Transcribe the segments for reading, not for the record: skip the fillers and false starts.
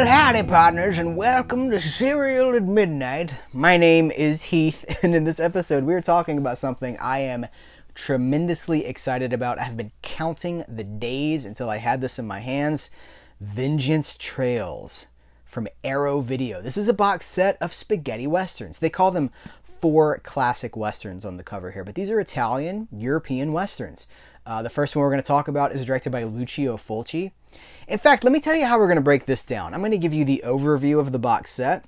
Well, howdy, partners, and welcome to Cereal at Midnight. My name is Heath, and in this episode, we're talking about something I am tremendously excited about. I've been counting the days until I had this in my hands. Vengeance Trails from Arrow Video. This is a box set of spaghetti westerns. They call them 4 classic westerns on the cover here, but these are Italian, European westerns. The first one we're going to talk about is directed by Lucio Fulci. In fact, let me tell you how we're going to break this down. I'm going to give you the overview of the box set.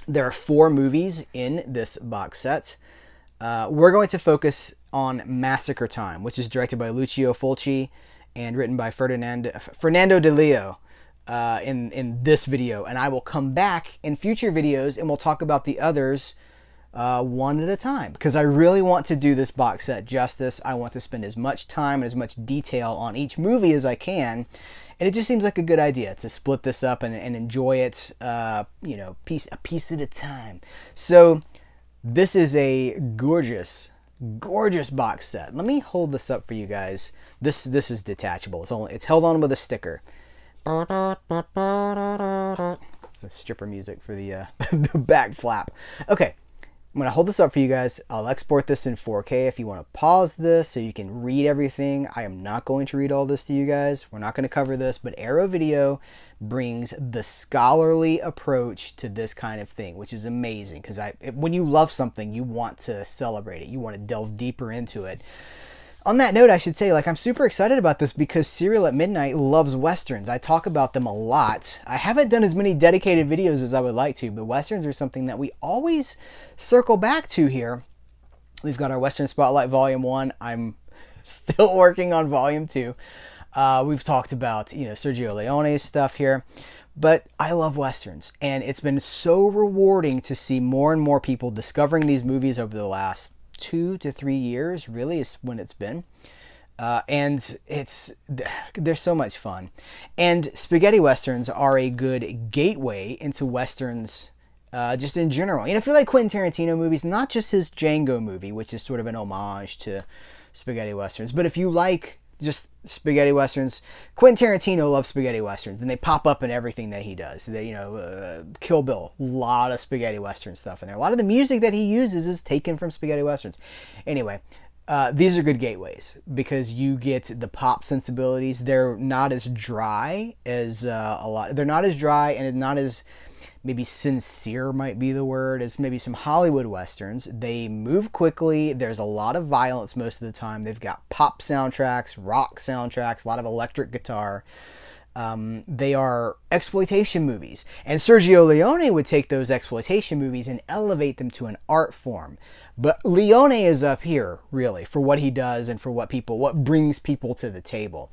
There are 4 movies in this box set. We're going to focus on Massacre Time, which is directed by Lucio Fulci and written by Fernando Di Leo in this video. And I will come back in future videos and we'll talk about the others one at a time, because I really want to do this box set justice. I want to spend as much time and as much detail on each movie as I can, and it just seems like a good idea to split this up and enjoy it, a piece at a time. So this is a gorgeous box set. Let me hold this up for you guys. This is detachable. It's held on with a sticker. It's a stripper music for the the back flap. Okay. I'm going to hold this up for you guys. I'll export this in 4K if you want to pause this so you can read everything. I am not going to read all this to you guys. We're not going to cover this, but Arrow Video brings the scholarly approach to this kind of thing, which is amazing, because when you love something, you want to celebrate it. You want to delve deeper into it. On that note, I should say, I'm super excited about this because Cereal at Midnight loves Westerns. I talk about them a lot. I haven't done as many dedicated videos as I would like to, but Westerns are something that we always circle back to here. We've got our Western Spotlight Volume 1. I'm still working on Volume 2. We've talked about, Sergio Leone's stuff here. But I love Westerns, and it's been so rewarding to see more and more people discovering these movies over the last 2 to 3 years, really, is when it's been. And they're so much fun. And spaghetti westerns are a good gateway into westerns just in general. If you like Quentin Tarantino movies, not just his Django movie, which is sort of an homage to spaghetti westerns, but if you like just spaghetti westerns, Quentin Tarantino loves spaghetti westerns, and they pop up in everything that he does. Kill Bill, a lot of spaghetti western stuff in there. A lot of the music that he uses is taken from spaghetti westerns. Anyway, these are good gateways because you get the pop sensibilities. They're not as dry as They're not as dry and not as maybe sincere might be the word as maybe some Hollywood westerns. They move quickly. There's a lot of violence most of the time. They've got pop soundtracks, rock soundtracks, a lot of electric guitar. They are exploitation movies. And Sergio Leone would take those exploitation movies and elevate them to an art form. But Leone is up here, really, for what he does and for what brings people to the table.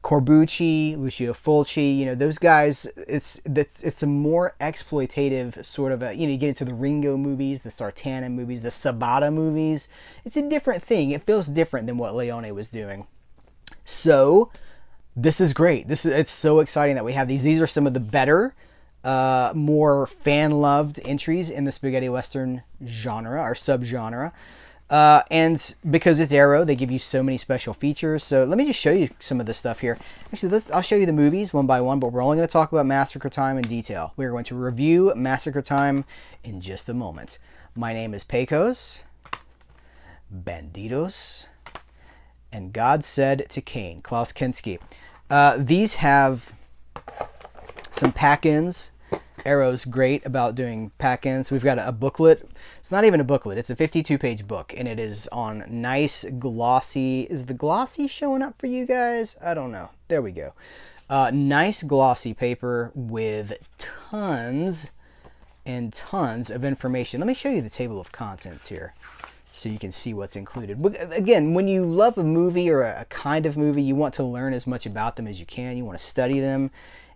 Corbucci, Lucio Fulci, those guys, it's a more exploitative sort of you get into the Ringo movies, the Sartana movies, the Sabata movies. It's a different thing. It feels different than what Leone was doing. So this is great. It's so exciting that we have these. These are some of the better, more fan-loved entries in the spaghetti western genre or subgenre. And because it's Arrow, they give you so many special features. So let me just show you some of this stuff here. Actually, I'll show you the movies one by one, but we're only going to talk about Massacre Time in detail. We're going to review Massacre Time in just a moment. My name is Pecos, Bandidos, and God Said to Cain, Klaus Kinski. These have some pack-ins. Arrow's great about doing pack-ins. We've got a booklet. It's not even a booklet. It's a 52-page book, and it is on nice glossy... Is the glossy showing up for you guys? I don't know. There we go. Nice glossy paper with tons and tons of information. Let me show you the table of contents here so you can see what's included. But again, when you love a movie or a kind of movie, you want to learn as much about them as you can. You want to study them.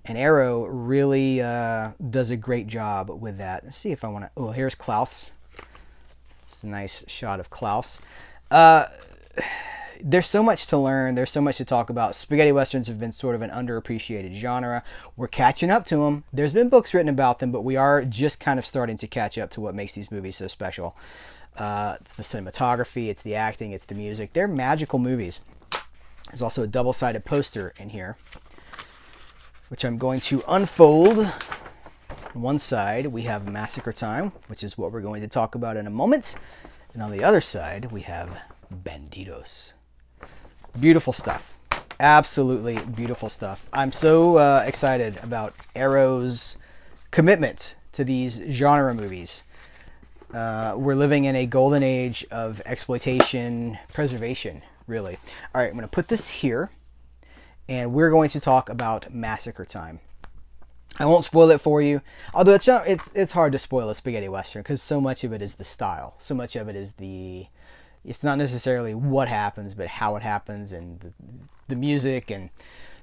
And Arrow really does a great job with that. Let's see if I want to... Oh, here's Klaus. It's a nice shot of Klaus. There's so much to learn. There's so much to talk about. Spaghetti westerns have been sort of an underappreciated genre. We're catching up to them. There's been books written about them, but we are just kind of starting to catch up to what makes these movies so special. It's the cinematography, it's the acting, it's the music. They're magical movies. There's also a double-sided poster in here. which I'm going to unfold. On one side, we have Massacre Time, which is what we're going to talk about in a moment. And on the other side, we have Bandidos. Beautiful stuff. Absolutely beautiful stuff. I'm so excited about Arrow's commitment to these genre movies. We're living in a golden age of exploitation preservation, really. All right, I'm going to put this here, and we're going to talk about Massacre Time. I won't spoil it for you, although it's hard to spoil a spaghetti western because so much of it is the style. So much of it is it's not necessarily what happens, but how it happens and the music. And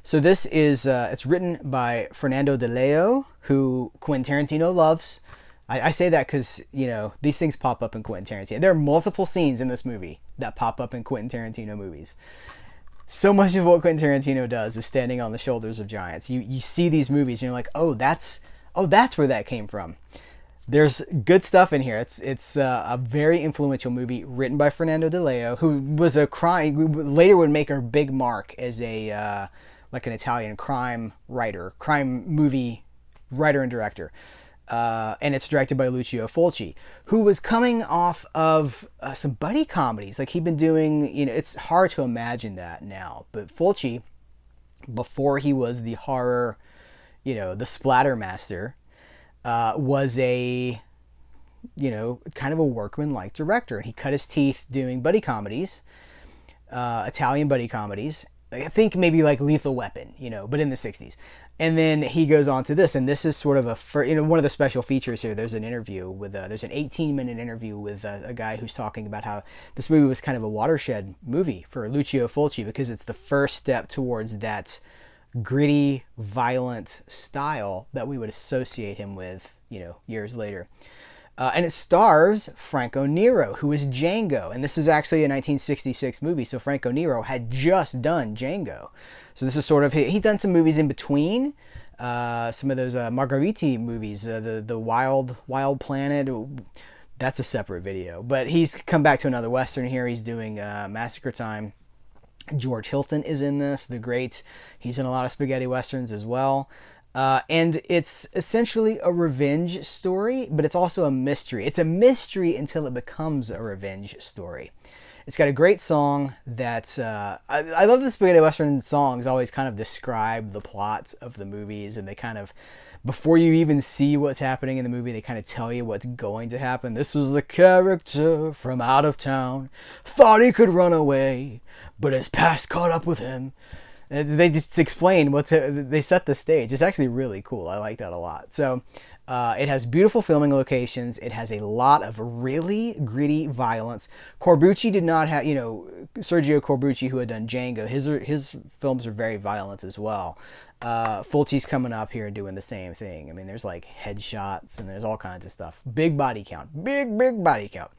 so this is, it's written by Fernando Di Leo, who Quentin Tarantino loves. I say that because, you know, these things pop up in Quentin Tarantino. There are multiple scenes in this movie that pop up in Quentin Tarantino movies. So much of what Quentin Tarantino does is standing on the shoulders of giants. You see these movies and you're like, oh, that's where that came from. There's good stuff in here. It's a very influential movie written by Fernando Di Leo, who was who later would make a big mark as a like an Italian crime movie writer and director. And it's directed by Lucio Fulci, who was coming off of some buddy comedies. Like he'd been doing, you know, it's hard to imagine that now. But Fulci, before he was the horror, you know, the splatter master, was a, you know, kind of a workman-like director. And he cut his teeth doing buddy comedies, Italian buddy comedies. I think maybe like Lethal Weapon, you know, but in the 60s. And then he goes on to this, and this is sort of one of the special features here. There's an interview with there's an 18-minute interview with a guy who's talking about how this movie was kind of a watershed movie for Lucio Fulci because it's the first step towards that gritty, violent style that we would associate him with, you know, years later. And it stars Franco Nero, who is Django. And this is actually a 1966 movie, so Franco Nero had just done Django. So this is sort of, he'd done some movies in between, some of those Margheriti movies, the Wild Planet. That's a separate video. But he's come back to another Western here. He's doing Massacre Time. George Hilton is in this, the great. He's in a lot of spaghetti westerns as well. And it's essentially a revenge story, but it's also a mystery. It's a mystery until it becomes a revenge story. It's got a great song that, I love the spaghetti western songs always kind of describe the plot of the movies, and they kind of, before you even see what's happening in the movie, they kind of tell you what's going to happen. This is the character from out of town, thought he could run away, but his past caught up with him. They just explain they set the stage. It's actually really cool. I like that a lot. So it has beautiful filming locations. It has a lot of really gritty violence. Corbucci did not have, you know, Sergio Corbucci, who had done Django, his films are very violent as well. Fulci's coming up here and doing the same thing. I mean, there's like headshots and there's all kinds of stuff. Big body count. Big body count.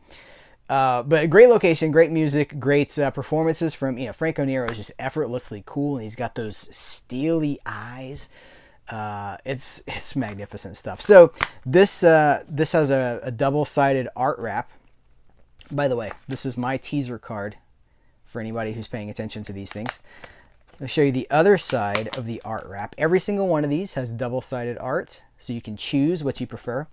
But a great location, great music, great performances from, you know, Franco Nero is just effortlessly cool, and he's got those steely eyes. It's magnificent stuff. So this has a double-sided art wrap. By the way, this is my teaser card for anybody who's paying attention to these things. I'll show you the other side of the art wrap. Every single one of these has double-sided art, so you can choose what you prefer.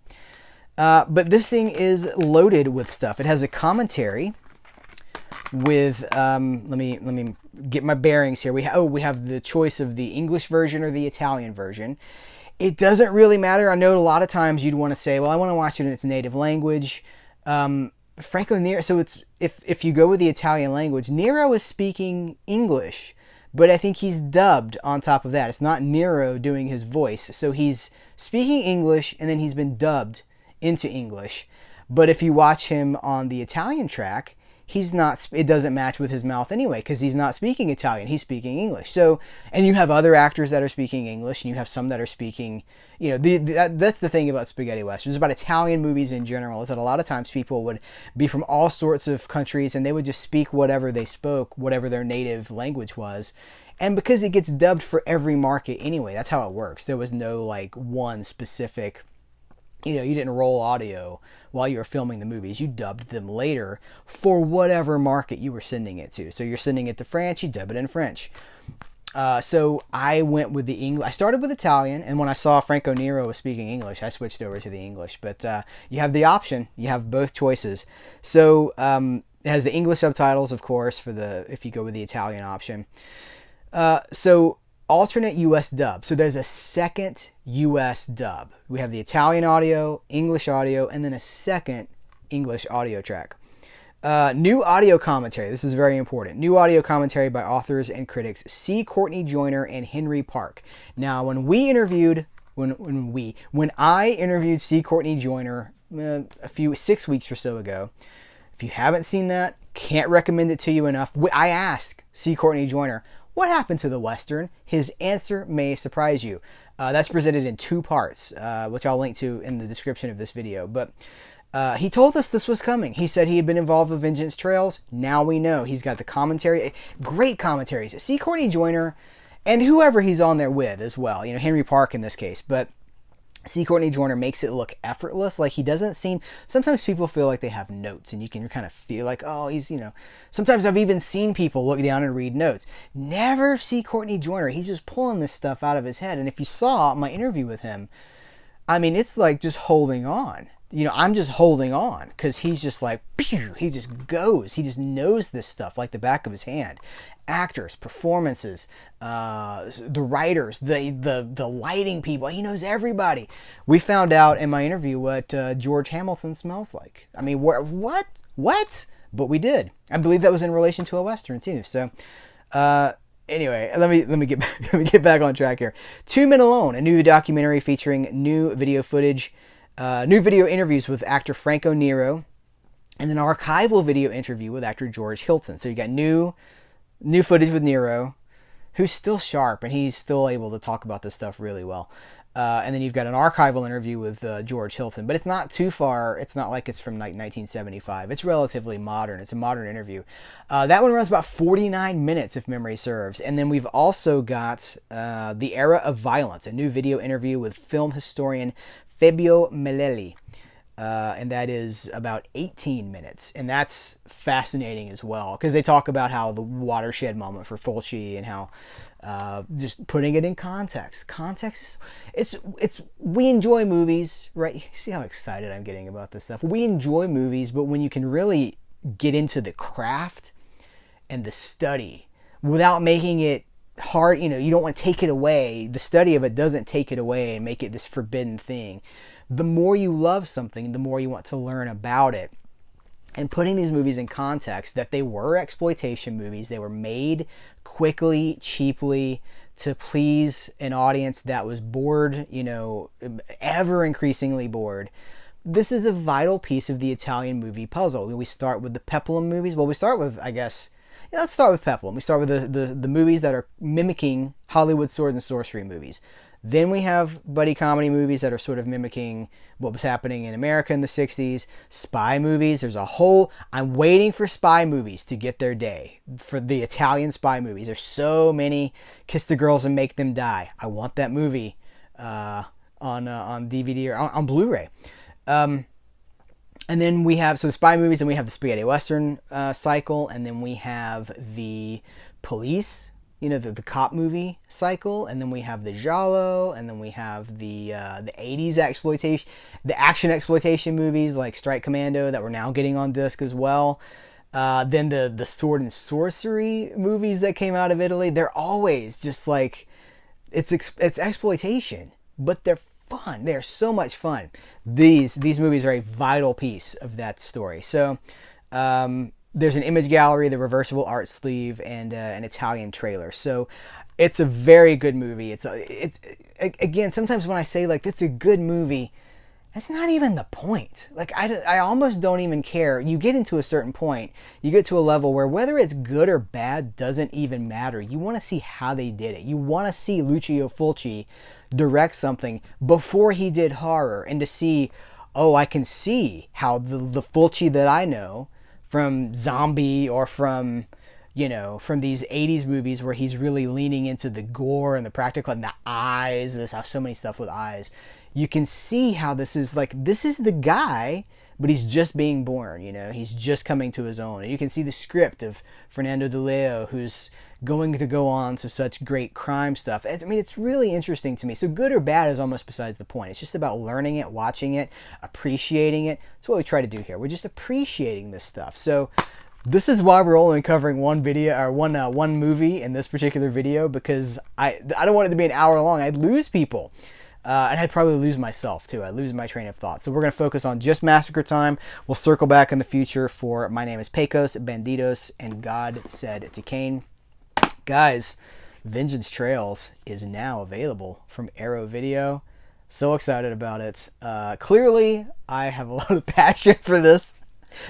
But this thing is loaded with stuff. It has a commentary with, let me get my bearings here. We have the choice of the English version or the Italian version. It doesn't really matter. I know a lot of times you'd want to say, well, I want to watch it in its native language. Franco Nero, so it's, if you go with the Italian language, Nero is speaking English, but I think he's dubbed on top of that. It's not Nero doing his voice. So he's speaking English and then he's been dubbed into English. But if you watch him on the Italian track, he's not, it doesn't match with his mouth anyway, because he's not speaking Italian, he's speaking English. So, and you have other actors that are speaking English, and you have some that are speaking, you know, that's the thing about spaghetti westerns, about Italian movies in general, is that a lot of times people would be from all sorts of countries, and they would just speak whatever they spoke, whatever their native language was. And because it gets dubbed for every market anyway, that's how it works. There was no like one specific, you know, you didn't roll audio while you were filming the movies. You dubbed them later for whatever market you were sending it to. So you're sending it to France, you dub it in French. So I went with the English. I started with Italian, and when I saw Franco Nero was speaking English, I switched over to the English. But you have the option. You have both choices. So it has the English subtitles, of course, for the if you go with the Italian option. So alternate U.S. dub. So there's a second U.S. dub. We have the Italian audio, English audio, and then a second English audio track. New audio commentary. This is very important. New audio commentary by authors and critics C. Courtney Joyner and Henry Park. Now, when I interviewed C. Courtney Joyner 6 weeks or so ago, if you haven't seen that, can't recommend it to you enough. I asked C. Courtney Joyner, what happened to the Western? His answer may surprise you. That's presented in 2 parts, which I'll link to in the description of this video. But he told us this was coming. He said he had been involved with Vengeance Trails. Now we know. He's got the commentary. Great commentaries. C. Courtney Joyner and whoever he's on there with as well. You know, Henry Park in this case. But C. Courtney Joyner makes it look effortless. Like he doesn't seem... Sometimes people feel like they have notes and you can kind of feel like, oh, he's, you know... Sometimes I've even seen people look down and read notes. Never C. Courtney Joyner. He's just pulling this stuff out of his head. And if you saw my interview with him, I mean, it's like just holding on. You know, I'm just holding on because he's just like, pew, he just goes. He just knows this stuff like the back of his hand. Actors, performances, the writers, the lighting people. He knows everybody. We found out in my interview what George Hamilton smells like. I mean, what? But we did. I believe that was in relation to a Western too. So, anyway, let me get back on track here. 2 Men Alone, a new documentary featuring new video footage. New video interviews with actor Franco Nero, and an archival video interview with actor George Hilton. So you got new footage with Nero, who's still sharp, and he's still able to talk about this stuff really well. And then you've got an archival interview with George Hilton, but it's not too far. It's not like it's from like 1975. It's relatively modern. It's a modern interview. That one runs about 49 minutes, if memory serves. And then we've also got The Era of Violence, a new video interview with film historian Fabio Melelli, and that is about 18 minutes, and that's fascinating as well because they talk about how the watershed moment for Fulci and how just putting it in context. Context is we enjoy movies, right? See how excited I'm getting about this stuff. We enjoy movies, but when you can really get into the craft and the study without making it hard, you know, you don't want to take it away. The study of it doesn't take it away and make it this forbidden thing. The more you love something, the more you want to learn about it. And putting these movies in context that they were exploitation movies. They were made quickly, cheaply to please an audience that was bored, you know, ever increasingly bored. This is a vital piece of the Italian movie puzzle. We start with the Peplum movies. Well, we start with, I guess, let's start with Peplum. We start with the movies that are mimicking Hollywood sword and sorcery movies. Then we have buddy comedy movies that are sort of mimicking what was happening in America in the 60s. Spy movies. There's a whole... I'm waiting for spy movies to get their day. For the Italian spy movies. There's so many. Kiss the Girls and Make Them Die. I want that movie on DVD or on Blu-ray. And then we have, so the spy movies, and we have the spaghetti western cycle, and then we have the police, you know, the cop movie cycle, and then we have the giallo, and then we have the 80s exploitation, the action exploitation movies like Strike Commando that we're now getting on disc as well. Then the sword and sorcery movies that came out of Italy, they're always just like, it's exploitation, but they're fun. They're so much fun. These movies are a vital piece of that story. So there's an image gallery, the reversible art sleeve, and an Italian trailer. So it's a very good movie. It's again, sometimes when I say like it's a good movie, that's not even the point. Like I almost don't even care. You get into a certain point, you get to a level where whether it's good or bad doesn't even matter. You want to see how they did it. You want to see Lucio Fulci direct something before he did horror, and to see, oh, I can see how the Fulci that I know from Zombie or from, you know, from these 80s movies where he's really leaning into the gore and the practical and the eyes. There's so many stuff with eyes. You can see how this is the guy but he's just being born, you know, he's just coming to his own. And you can see the script of Fernando Di Leo, who's going to go on to such great crime stuff. I mean, it's really interesting to me. So good or bad is almost besides the point. It's just about learning it, watching it, appreciating it. That's what we try to do here. We're just appreciating this stuff. So this is why we're only covering one video or one movie in this particular video, because I don't want it to be an hour long. I'd lose people. And I'd probably lose myself too. I'd lose my train of thought. So we're going to focus on just Massacre Time. We'll circle back in the future for My Name is Pecos, Bandidos, and God Said to Cain. Guys, Vengeance Trails is now available from Arrow Video. So excited about it. Clearly, I have a lot of passion for this.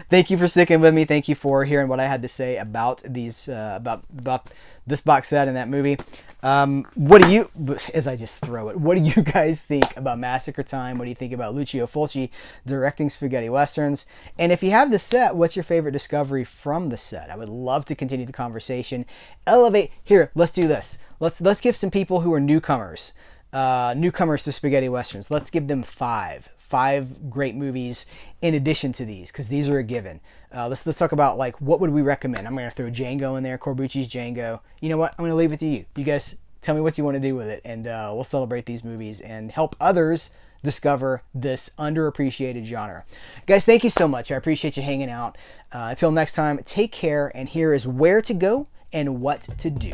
Thank you for sticking with me. Thank you for hearing what I had to say about these, about this box set and that movie. What do you, as I just throw it, what do you guys think about Massacre Time? What do you think about Lucio Fulci directing spaghetti westerns? And if you have the set, what's your favorite discovery from the set? I would love to continue the conversation. Elevate, here, let's do this. Let's give some people who are newcomers to spaghetti westerns. Let's give them five great movies in addition to these, because these are a given. Let's talk about, like, what would we recommend. I'm going to throw Django in there, Corbucci's Django. You know what? I'm going to leave it to you. You guys tell me what you want to do with it, and we'll celebrate these movies and help others discover this underappreciated genre. Guys, thank you so much. I appreciate you hanging out. Until next time, take care, and here is where to go and what to do.